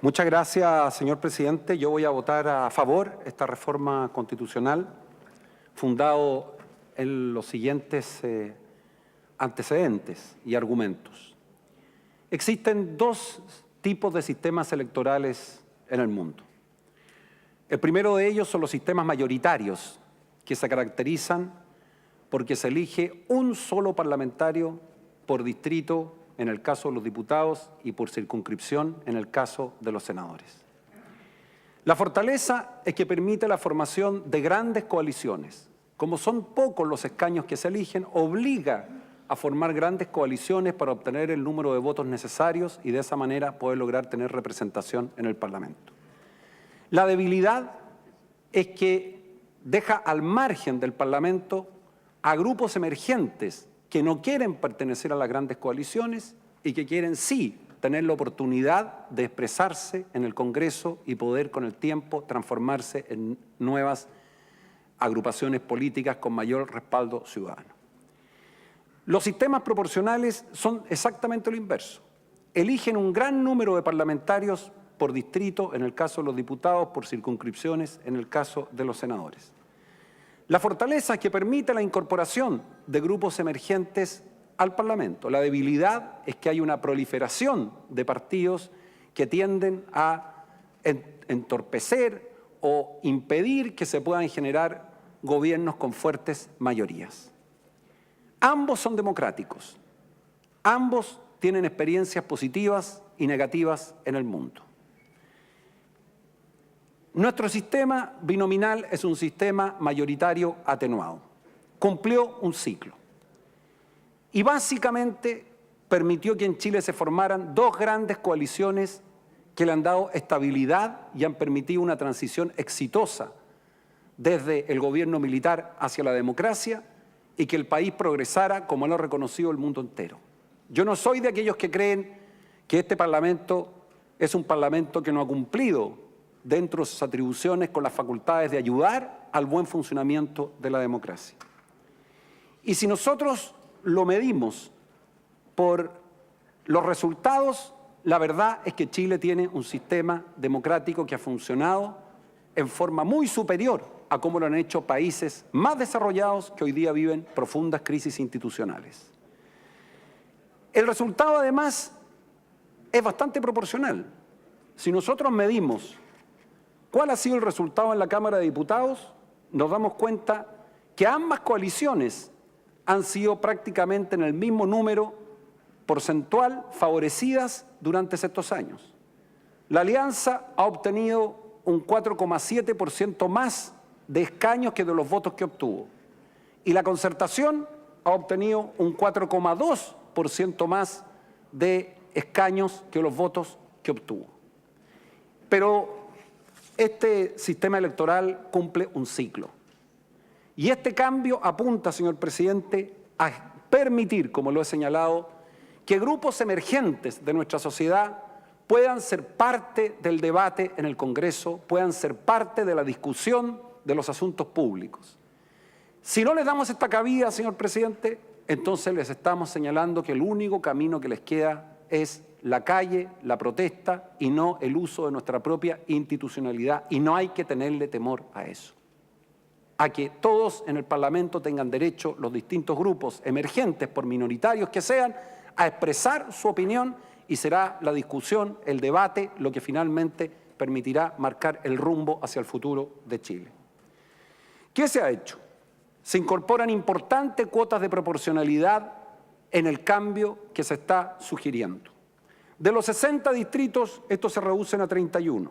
Muchas gracias, señor presidente. Yo voy a votar a favor de esta reforma constitucional, fundado en los siguientes antecedentes y argumentos. Existen dos tipos de sistemas electorales en el mundo. El primero de ellos son los sistemas mayoritarios, que se caracterizan porque se elige un solo parlamentario por distrito en el caso de los diputados y por circunscripción en el caso de los senadores. La fortaleza es que permite la formación de grandes coaliciones. Como son pocos los escaños que se eligen, obliga a formar grandes coaliciones para obtener el número de votos necesarios y de esa manera poder lograr tener representación en el Parlamento. La debilidad es que deja al margen del Parlamento a grupos emergentes que no quieren pertenecer a las grandes coaliciones y que quieren sí tener la oportunidad de expresarse en el Congreso y poder con el tiempo transformarse en nuevas agrupaciones políticas con mayor respaldo ciudadano. Los sistemas proporcionales son exactamente lo inverso. Eligen un gran número de parlamentarios por distrito, en el caso de los diputados, por circunscripciones, en el caso de los senadores. La fortaleza es que permite la incorporación de grupos emergentes al Parlamento. La debilidad es que hay una proliferación de partidos que tienden a entorpecer o impedir que se puedan generar gobiernos con fuertes mayorías. Ambos son democráticos. Ambos tienen experiencias positivas y negativas en el mundo. Nuestro sistema binominal es un sistema mayoritario atenuado. Cumplió un ciclo. Y básicamente permitió que en Chile se formaran dos grandes coaliciones que le han dado estabilidad y han permitido una transición exitosa desde el gobierno militar hacia la democracia y que el país progresara como lo ha reconocido el mundo entero. Yo no soy de aquellos que creen que este Parlamento es un Parlamento que no ha cumplido dentro de sus atribuciones con las facultades de ayudar al buen funcionamiento de la democracia. Y si nosotros lo medimos por los resultados, la verdad es que Chile tiene un sistema democrático que ha funcionado en forma muy superior a cómo lo han hecho países más desarrollados que hoy día viven profundas crisis institucionales. El resultado, además, es bastante proporcional. Si nosotros medimos ¿cuál ha sido el resultado en la Cámara de Diputados? Nos damos cuenta que ambas coaliciones han sido prácticamente en el mismo número porcentual favorecidas durante estos años. La Alianza ha obtenido un 4,7% más de escaños que de los votos que obtuvo. Y la Concertación ha obtenido un 4,2% más de escaños que los votos que obtuvo. Pero este sistema electoral cumple un ciclo. Y este cambio apunta, señor presidente, a permitir, como lo he señalado, que grupos emergentes de nuestra sociedad puedan ser parte del debate en el Congreso, puedan ser parte de la discusión de los asuntos públicos. Si no les damos esta cabida, señor presidente, entonces les estamos señalando que el único camino que les queda es la calle, la protesta y no el uso de nuestra propia institucionalidad. Y no hay que tenerle temor a eso. A que todos en el Parlamento tengan derecho, los distintos grupos emergentes, por minoritarios que sean, a expresar su opinión y será la discusión, el debate, lo que finalmente permitirá marcar el rumbo hacia el futuro de Chile. ¿Qué se ha hecho? Se incorporan importantes cuotas de proporcionalidad en el cambio que se está sugiriendo. De los 60 distritos, estos se reducen a 31,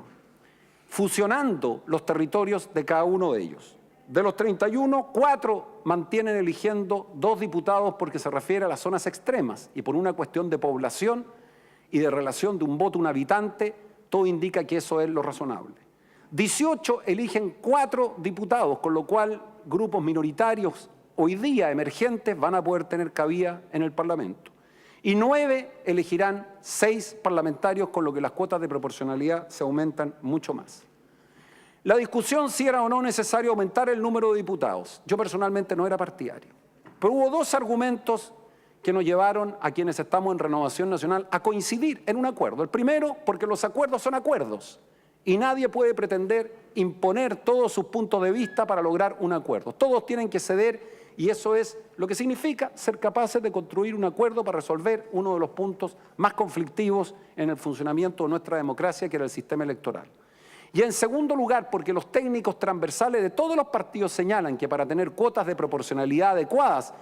fusionando los territorios de cada uno de ellos. De los 31, 4 mantienen eligiendo 2 diputados porque se refiere a las zonas extremas y por una cuestión de población y de relación de un voto a un habitante, todo indica que eso es lo razonable. 18 eligen 4 diputados, con lo cual grupos minoritarios hoy día emergentes van a poder tener cabida en el Parlamento. Y 9 elegirán 6 parlamentarios, con lo que las cuotas de proporcionalidad se aumentan mucho más. La discusión si era o no necesario aumentar el número de diputados. Yo personalmente no era partidario. Pero hubo 2 argumentos que nos llevaron a quienes estamos en Renovación Nacional a coincidir en un acuerdo. El primero, porque los acuerdos son acuerdos y nadie puede pretender imponer todos sus puntos de vista para lograr un acuerdo. Todos tienen que ceder y eso es lo que significa ser capaces de construir un acuerdo para resolver uno de los puntos más conflictivos en el funcionamiento de nuestra democracia, que era el sistema electoral. Y en segundo lugar, porque los técnicos transversales de todos los partidos señalan que para tener cuotas de proporcionalidad adecuadas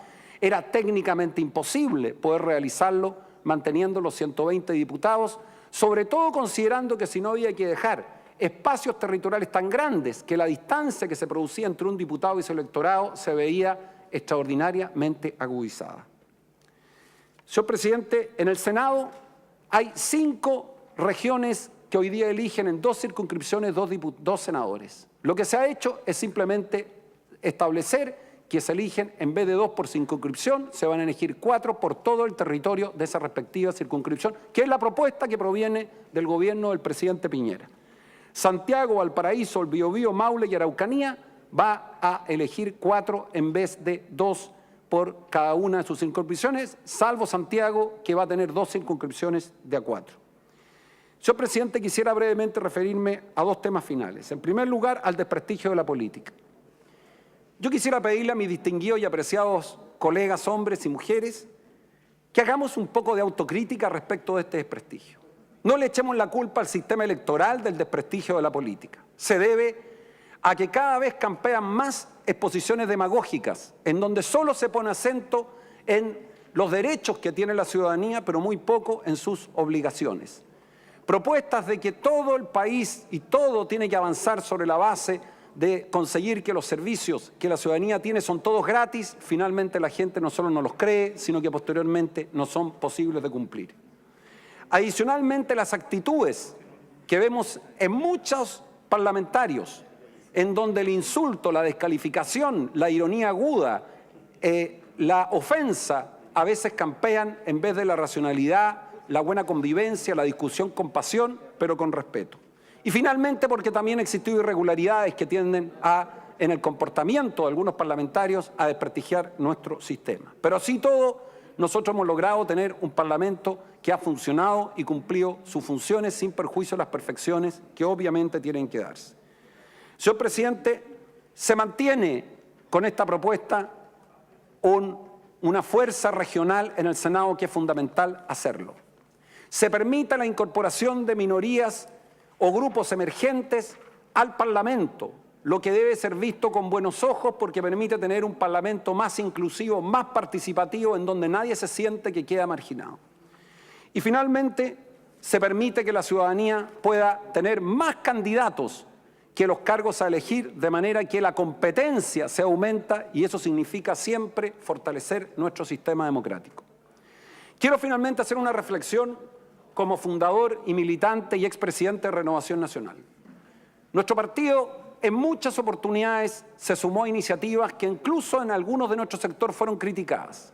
era técnicamente imposible poder realizarlo manteniendo los 120 diputados, sobre todo considerando que si no había que dejar espacios territoriales tan grandes que la distancia que se producía entre un diputado y su electorado se veía extraordinariamente agudizada. Señor presidente, en el Senado hay 5 regiones que hoy día eligen en 2 circunscripciones 2 senadores. Lo que se ha hecho es simplemente establecer que se eligen, en vez de 2 por circunscripción, se van a elegir 4 por todo el territorio de esa respectiva circunscripción, que es la propuesta que proviene del gobierno del presidente Piñera. Santiago, Valparaíso, el Biobío, Maule y Araucanía va a elegir 4 en vez de 2 por cada una de sus circunscripciones, salvo Santiago, que va a tener 2 circunscripciones de a 4. Señor presidente, quisiera brevemente referirme a 2 temas finales. En primer lugar, al desprestigio de la política. Yo quisiera pedirle a mis distinguidos y apreciados colegas, hombres y mujeres, que hagamos un poco de autocrítica respecto de este desprestigio. No le echemos la culpa al sistema electoral del desprestigio de la política. Se debe a que cada vez campean más exposiciones demagógicas, en donde solo se pone acento en los derechos que tiene la ciudadanía, pero muy poco en sus obligaciones. Propuestas de que todo el país y todo tiene que avanzar sobre la base de conseguir que los servicios que la ciudadanía tiene son todos gratis, finalmente la gente no solo no los cree, sino que posteriormente no son posibles de cumplir. Adicionalmente, las actitudes que vemos en muchos parlamentarios, en donde el insulto, la descalificación, la ironía aguda, la ofensa a veces campean en vez de la racionalidad, la buena convivencia, la discusión con pasión, pero con respeto. Y finalmente, porque también existió irregularidades que tienden en el comportamiento de algunos parlamentarios a desprestigiar nuestro sistema. Pero así todo, nosotros hemos logrado tener un Parlamento que ha funcionado y cumplido sus funciones sin perjuicio de las perfecciones que obviamente tienen que darse. Señor presidente, se mantiene con esta propuesta una fuerza regional en el Senado que es fundamental hacerlo. Se permite la incorporación de minorías o grupos emergentes al Parlamento, lo que debe ser visto con buenos ojos porque permite tener un Parlamento más inclusivo, más participativo, en donde nadie se siente que queda marginado. Y finalmente, se permite que la ciudadanía pueda tener más candidatos que los cargos a elegir, de manera que la competencia se aumenta y eso significa siempre fortalecer nuestro sistema democrático. Quiero finalmente hacer una reflexión como fundador y militante y expresidente de Renovación Nacional. Nuestro partido en muchas oportunidades se sumó a iniciativas que incluso en algunos de nuestro sector fueron criticadas.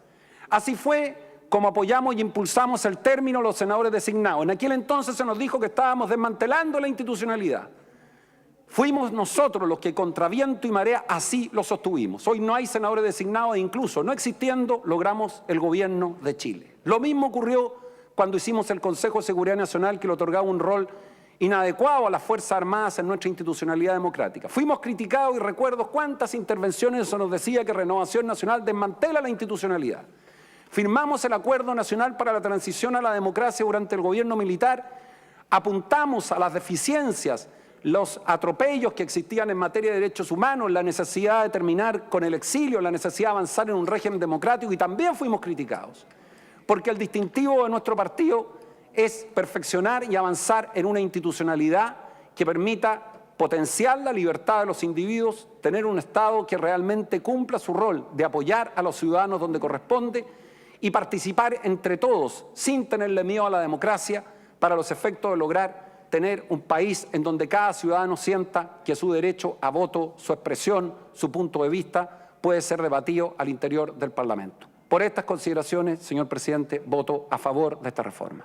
Así fue como apoyamos y impulsamos el término de los senadores designados. En aquel entonces se nos dijo que estábamos desmantelando la institucionalidad. Fuimos nosotros los que contra viento y marea así lo sostuvimos. Hoy no hay senadores designados e incluso no existiendo logramos el gobierno de Chile. Lo mismo ocurrió cuando hicimos el Consejo de Seguridad Nacional, que le otorgaba un rol inadecuado a las Fuerzas Armadas en nuestra institucionalidad democrática. Fuimos criticados y recuerdo cuántas intervenciones se nos decía que Renovación Nacional desmantela la institucionalidad. Firmamos el Acuerdo Nacional para la Transición a la Democracia durante el gobierno militar, apuntamos a las deficiencias, los atropellos que existían en materia de derechos humanos, la necesidad de terminar con el exilio, la necesidad de avanzar en un régimen democrático y también fuimos criticados. Porque el distintivo de nuestro partido es perfeccionar y avanzar en una institucionalidad que permita potenciar la libertad de los individuos, tener un Estado que realmente cumpla su rol de apoyar a los ciudadanos donde corresponde y participar entre todos, sin tenerle miedo a la democracia, para los efectos de lograr tener un país en donde cada ciudadano sienta que su derecho a voto, su expresión, su punto de vista puede ser debatido al interior del Parlamento. Por estas consideraciones, señor presidente, voto a favor de esta reforma.